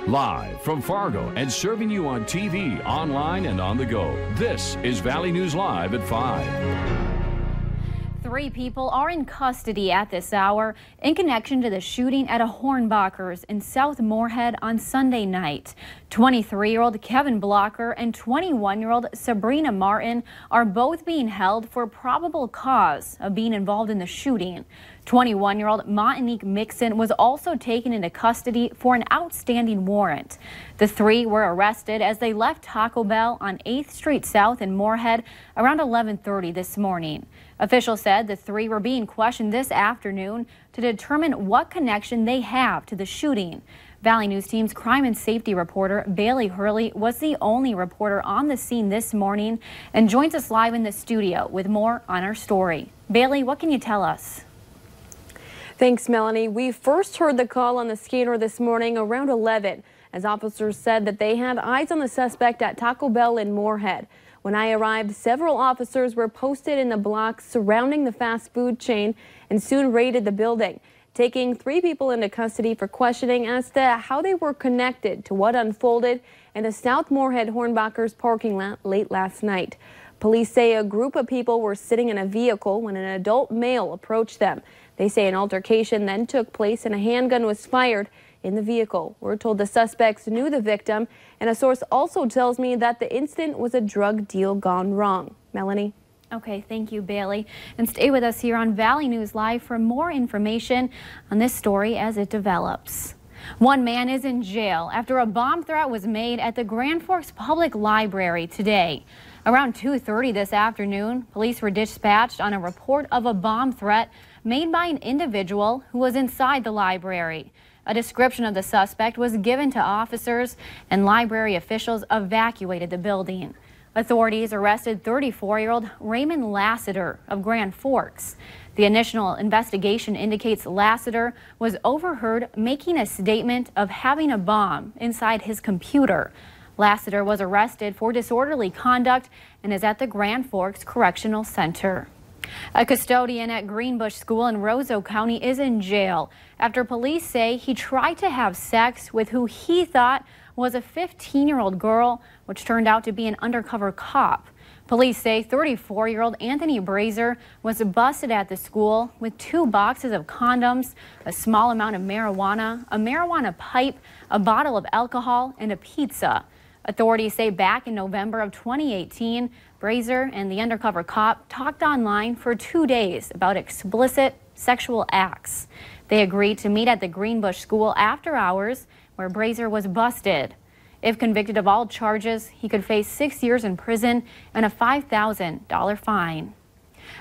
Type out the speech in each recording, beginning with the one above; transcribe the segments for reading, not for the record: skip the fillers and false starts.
Live from Fargo and serving you on TV, online, and on the go. This is Valley News Live at 5. 3 people are in custody at this hour in connection to the shooting at a Hornbachers in South Moorhead on Sunday night. 23-year-old Kevin Blocker and 21-year-old Sabrina Martin are both being held for probable cause of being involved in the shooting. 21-year-old Montanique Mixon was also taken into custody for an outstanding warrant. The 3 were arrested as they left Taco Bell on 8th Street South in Moorhead around 11:30 this morning. Officials said the 3 were being questioned this afternoon to determine what connection they have to the shooting. Valley News Team's crime and safety reporter Bailey Hurley was the only reporter on the scene this morning and joins us live in the studio with more on our story. Bailey, what can you tell us? Thanks, Melanie. We first heard the call on the scanner this morning around 11 as officers said that they had eyes on the suspect at Taco Bell in Moorhead. When I arrived, several officers were posted in the blocks surrounding the fast food chain and soon raided the building, taking 3 people into custody for questioning as to how they were connected to what unfolded in the South Moorhead Hornbachers parking lot late last night. Police say a group of people were sitting in a vehicle when an adult male approached them. They say an altercation then took place and a handgun was fired in the vehicle. We're told the suspects knew the victim, and a source also tells me that the incident was a drug deal gone wrong. Melanie? Okay, thank you, Bailey. And stay with us here on Valley News Live for more information on this story as it develops. One man is in jail after a bomb threat was made at the Grand Forks Public Library today. Around 2:30 this afternoon, police were dispatched on a report of a bomb threat made by an individual who was inside the library. A description of the suspect was given to officers, and library officials evacuated the building. Authorities arrested 34-year-old Raymond Lassiter of Grand Forks. The initial investigation indicates Lassiter was overheard making a statement of having a bomb inside his computer. Lassiter was arrested for disorderly conduct and is at the Grand Forks Correctional Center. A custodian at Greenbush School in Roseau County is in jail after police say he tried to have sex with who he thought was a 15-year-old girl, which turned out to be an undercover cop. Police say 34-year-old Anthony Brazier was busted at the school with 2 boxes of condoms, a small amount of marijuana, a marijuana pipe, a bottle of alcohol, and a pizza. Authorities say back in November of 2018, Brazier and the undercover cop talked online for 2 days about explicit sexual acts. They agreed to meet at the Greenbush School after hours, where Brazier was busted. If convicted of all charges, he could face 6 years in prison and a $5,000 fine.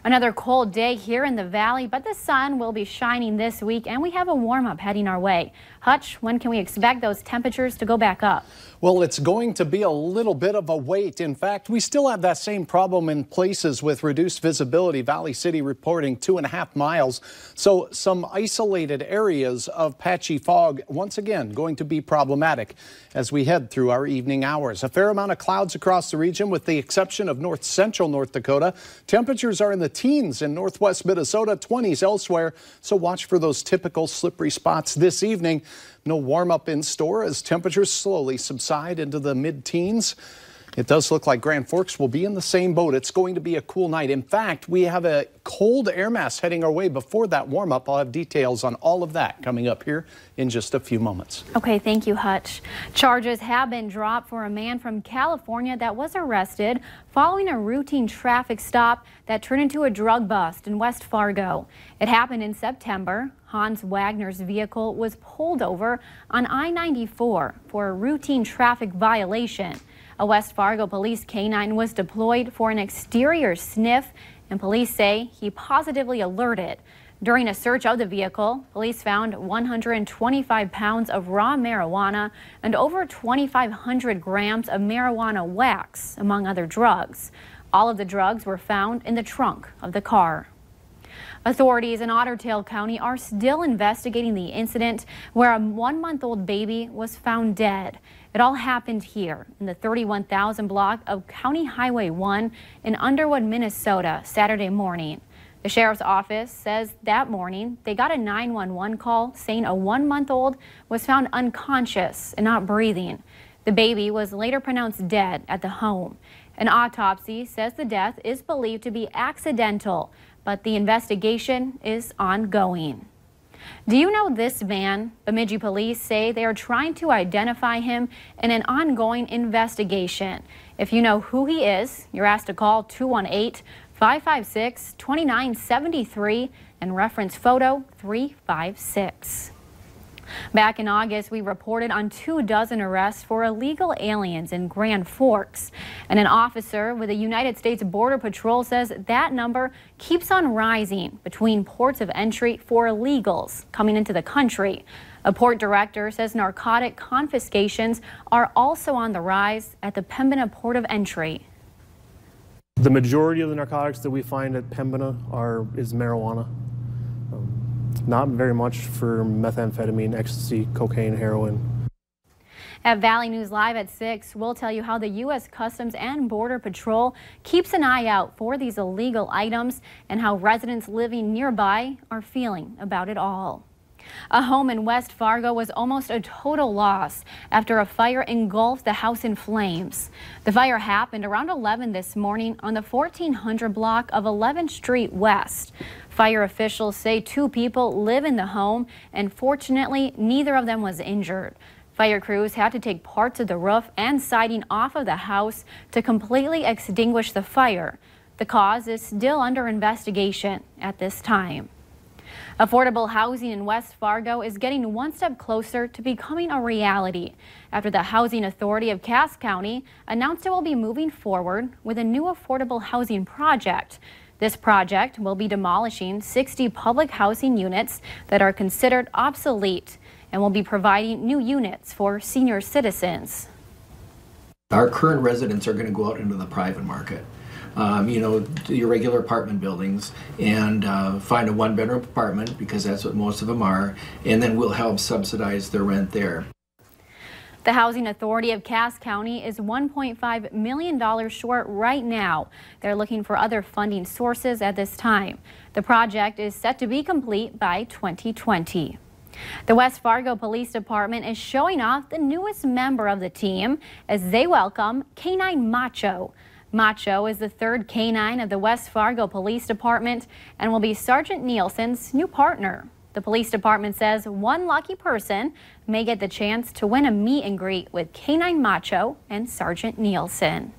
Another cold day here in the valley, but the sun will be shining this week and we have a warm-up heading our way. Hutch, when can we expect those temperatures to go back up? Well, it's going to be a little bit of a wait. In fact, we still have that same problem in places with reduced visibility. Valley City reporting 2.5 miles. So some isolated areas of patchy fog once again going to be problematic as we head through our evening hours. A fair amount of clouds across the region with the exception of north central North Dakota. Temperatures are in the teens in northwest Minnesota, 20s elsewhere. So watch for those typical slippery spots this evening. No warm up in store as temperatures slowly subside into the mid-teens. It does look like Grand Forks will be in the same boat. It's going to be a cool night. In fact, we have a cold air mass heading our way before that warm up. I'll have details on all of that coming up here in just a few moments. Okay, thank you, Hutch. Charges have been dropped for a man from California that was arrested following a routine traffic stop that turned into a drug bust in West Fargo. It happened in September. Hans Wagner's vehicle was pulled over on I-94 for a routine traffic violation. A West Fargo police canine was deployed for an exterior sniff, and police say he positively alerted. During a search of the vehicle, police found 125 pounds of raw marijuana and over 2,500 grams of marijuana wax, among other drugs. All of the drugs were found in the trunk of the car. Authorities in Otter Tail County are still investigating the incident where a 1-month-old baby was found dead. It all happened here in the 31,000 block of County Highway 1 in Underwood, Minnesota, Saturday morning. The sheriff's office says that morning they got a 911 call saying a 1-month-old was found unconscious and not breathing. The baby was later pronounced dead at the home. An autopsy says the death is believed to be accidental, but the investigation is ongoing. Do you know this man? Bemidji police say they are trying to identify him in an ongoing investigation. If you know who he is, you're asked to call 218-556-2973 and reference photo 356. Back in August, we reported on 24 arrests for illegal aliens in Grand Forks. And an officer with the United States Border Patrol says that number keeps on rising between ports of entry for illegals coming into the country. A port director says narcotic confiscations are also on the rise at the Pembina Port of Entry. The majority of the narcotics that we find at Pembina is marijuana. Not very much for methamphetamine, ecstasy, cocaine, heroin. At Valley News Live at 6, we'll tell you how the U.S. Customs and Border Patrol keeps an eye out for these illegal items and how residents living nearby are feeling about it all. A home in West Fargo was almost a total loss after a fire engulfed the house in flames. The fire happened around 11 this morning on the 1400 block of 11th Street West. Fire officials say 2 people live in the home, and fortunately, neither of them was injured. Fire crews had to take parts of the roof and siding off of the house to completely extinguish the fire. The cause is still under investigation at this time. Affordable housing in West Fargo is getting one step closer to becoming a reality after the Housing Authority of Cass County announced it will be moving forward with a new affordable housing project. This project will be demolishing 60 public housing units that are considered obsolete and will be providing new units for senior citizens. Our current residents are going to go out into the private market. Your regular apartment buildings, and find a 1-bedroom apartment, because that's what most of them are, and then we'll help subsidize their rent there. The Housing Authority of Cass County is $1.5 million short right now. They're looking for other funding sources at this time. The project is set to be complete by 2020. The West Fargo Police Department is showing off the newest member of the team as they welcome Canine Macho. Macho is the 3rd canine of the West Fargo Police Department and will be Sergeant Nielsen's new partner. The police department says one lucky person may get the chance to win a meet and greet with Canine Macho and Sergeant Nielsen.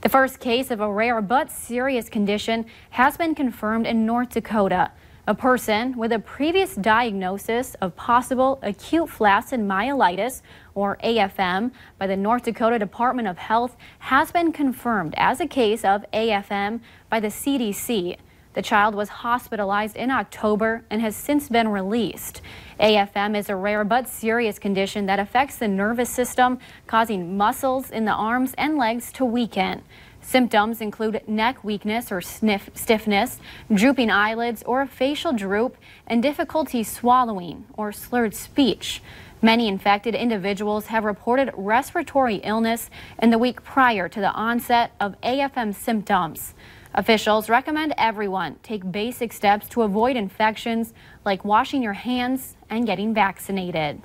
The first case of a rare but serious condition has been confirmed in North Dakota. A person with a previous diagnosis of possible acute flaccid myelitis, or AFM, by the North Dakota Department of Health has been confirmed as a case of AFM by the CDC. The child was hospitalized in October and has since been released. AFM is a rare but serious condition that affects the nervous system, causing muscles in the arms and legs to weaken. Symptoms include neck weakness or stiffness, drooping eyelids or a facial droop, and difficulty swallowing or slurred speech. Many infected individuals have reported respiratory illness in the week prior to the onset of AFM symptoms. Officials recommend everyone take basic steps to avoid infections like washing your hands and getting vaccinated.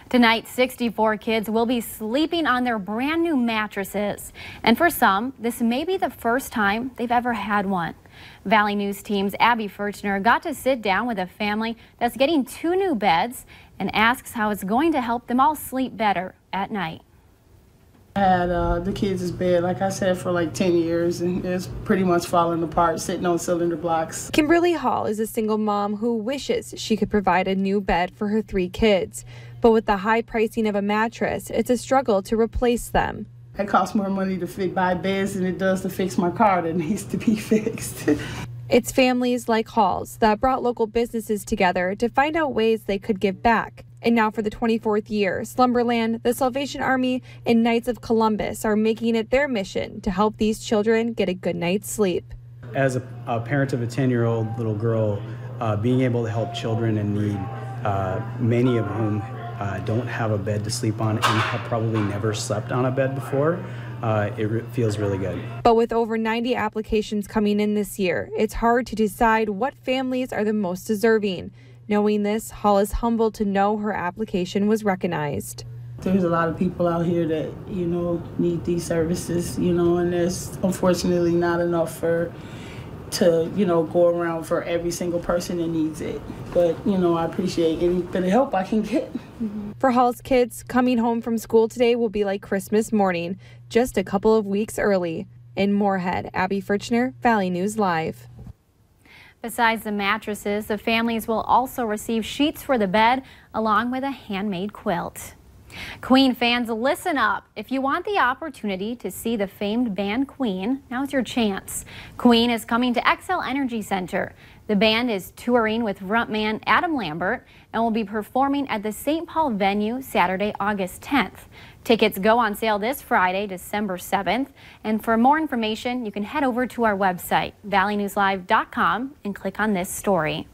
Tonight, 64 kids will be sleeping on their brand new mattresses. And for some, this may be the first time they've ever had one. Valley News Team's Abby Furchner got to sit down with a family that's getting 2 new beds and asks how it's going to help them all sleep better at night. I had the kids' bed, like I said, for like 10 years, and it's pretty much falling apart, sitting on cylinder blocks. Kimberly Hall is a single mom who wishes she could provide a new bed for her 3 kids. But with the high pricing of a mattress, it's a struggle to replace them. It costs more money to buy beds than it does to fix my car that needs to be fixed. It's families like Hall's that brought local businesses together to find out ways they could give back. And now for the 24th year, Slumberland, the Salvation Army, and Knights of Columbus are making it their mission to help these children get a good night's sleep. As a parent of a 10-year-old little girl, being able to help children in need, many of whom don't have a bed to sleep on and have probably never slept on a bed before, it feels really good. But with over 90 applications coming in this year, it's hard to decide what families are the most deserving. Knowing this, Hall is humbled to know her application was recognized. There's a lot of people out here that, you know, need these services, you know, and there's unfortunately not enough to, you know, go around for every single person that needs it. But, you know, I appreciate any bit of help I can get. For Hall's kids, coming home from school today will be like Christmas morning, just a couple of weeks early. In Moorhead, Abby Fritchner, Valley News Live. Besides the mattresses, the families will also receive sheets for the bed along with a handmade quilt. Queen fans, listen up. If you want the opportunity to see the famed band Queen, now's your chance. Queen is coming to Xcel Energy Center. The band is touring with frontman Adam Lambert and will be performing at the St. Paul venue Saturday, August 10th. Tickets go on sale this Friday, December 7th. And for more information, you can head over to our website, valleynewslive.com, and click on this story.